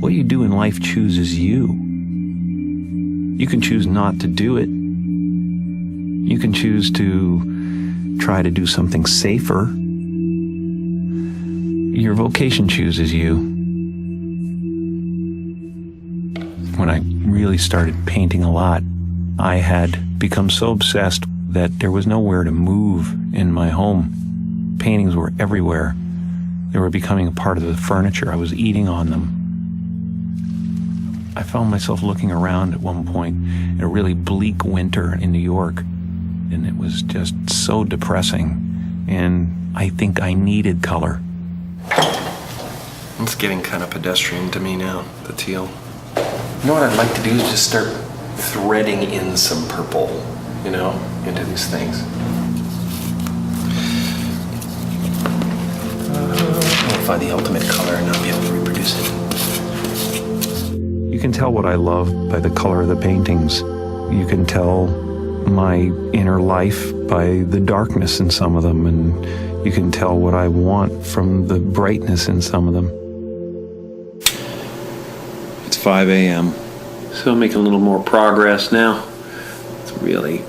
What you do in life chooses you. You can choose not to do it. You can choose to try to do something safer. Your vocation chooses you. When I really started painting a lot, I had become so obsessed that there was nowhere to move in my home. Paintings were everywhere. They were becoming a part of the furniture. I was eating on them. I found myself looking around at one point in a really bleak winter in New York, and it was just so depressing, and I think I needed color. It's getting kind of pedestrian to me now, the teal. You know what I'd like to do is just start threading in some purple, into these things. I'll find the ultimate color and not be able to reproduce it. You can tell what I love by the color of the paintings. You can tell my inner life by the darkness in some of them, and you can tell what I want from the brightness in some of them. It's 5 a.m. So I'm making a little more progress now. It's really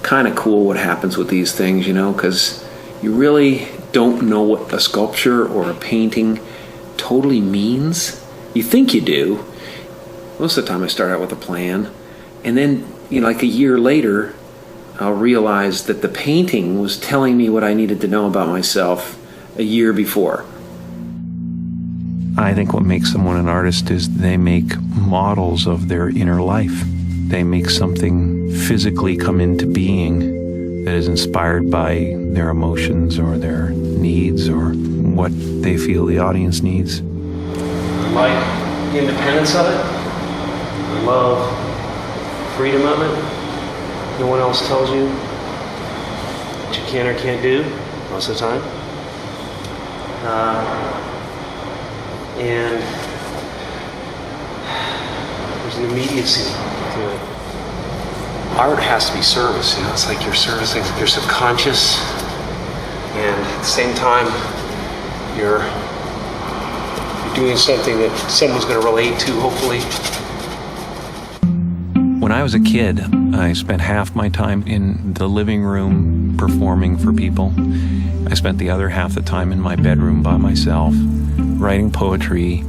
kind of cool what happens with these things, because you really don't know what a sculpture or a painting totally means. You think you do. Most of the time I start out with a plan, and then, like a year later, I'll realize that the painting was telling me what I needed to know about myself a year before. I think what makes someone an artist is they make models of their inner life. They make something physically come into being that is inspired by their emotions or their needs or what they feel the audience needs. Like the independence of it, the love, freedom of it. No one else tells you what you can or can't do most of the time. And there's an immediacy to it. Art has to be service, it's like you're servicing your subconscious, and at the same time you're doing something that someone's going to relate to, hopefully. When I was a kid, I spent half my time in the living room performing for people. I spent the other half the time in my bedroom by myself, writing poetry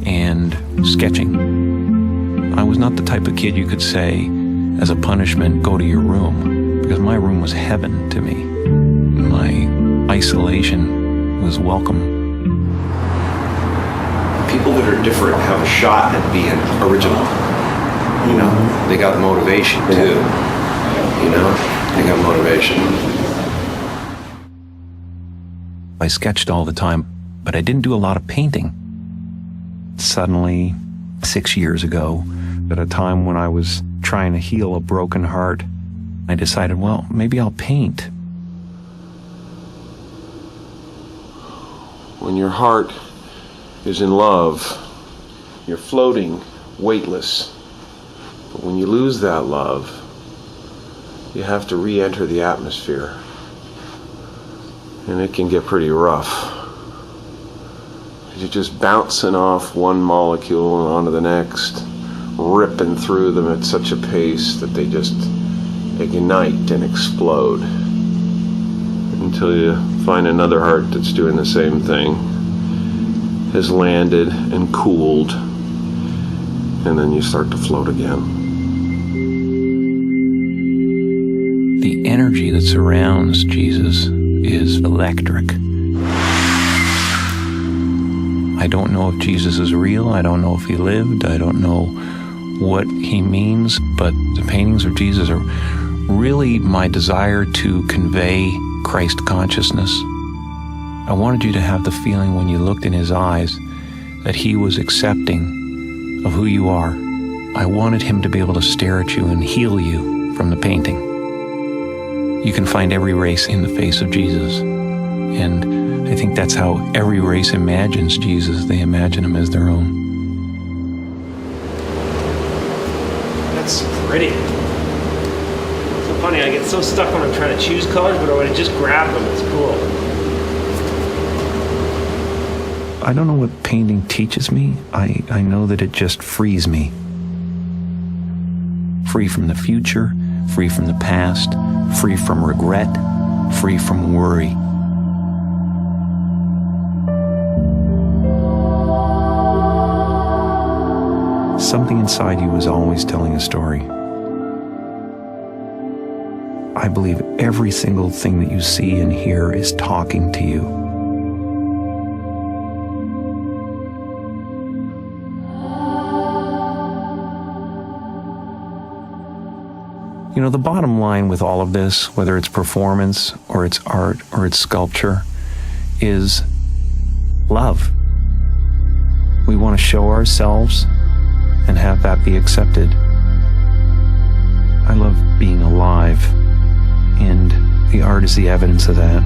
and sketching. I was not the type of kid you could say, as a punishment, go to your room, because my room was heaven to me. My isolation was welcome. People that are different have a shot at being original. They got motivation too. They got motivation. I sketched all the time, but I didn't do a lot of painting. Suddenly, 6 years ago, at a time when I was trying to heal a broken heart, I decided, well, maybe I'll paint. When your heart is in love, you're floating, weightless. But when you lose that love, you have to re-enter the atmosphere. And it can get pretty rough. You're just bouncing off one molecule and onto the next, ripping through them at such a pace that they just ignite and explode. Until you find another heart that's doing the same thing, has landed and cooled, and then you start to float again. The energy that surrounds Jesus is electric. I don't know if Jesus is real. I don't know if he lived. I don't know what he means, but the paintings of Jesus are really my desire to convey Christ consciousness. I wanted you to have the feeling when you looked in his eyes that he was accepting of who you are. I wanted him to be able to stare at you and heal you from the painting. You can find every race in the face of Jesus. And I think that's how every race imagines Jesus. They imagine him as their own. That's pretty. So funny, I get so stuck when I'm trying to choose colors, but when I just grab them, it's cool. I don't know what painting teaches me. I know that it just frees me. Free from the future, free from the past, free from regret, free from worry. Something inside you is always telling a story. I believe every single thing that you see and hear is talking to you. You know, the bottom line with all of this, whether it's performance or it's art or it's sculpture, is love. We want to show ourselves and have that be accepted. I love being alive, and the art is the evidence of that.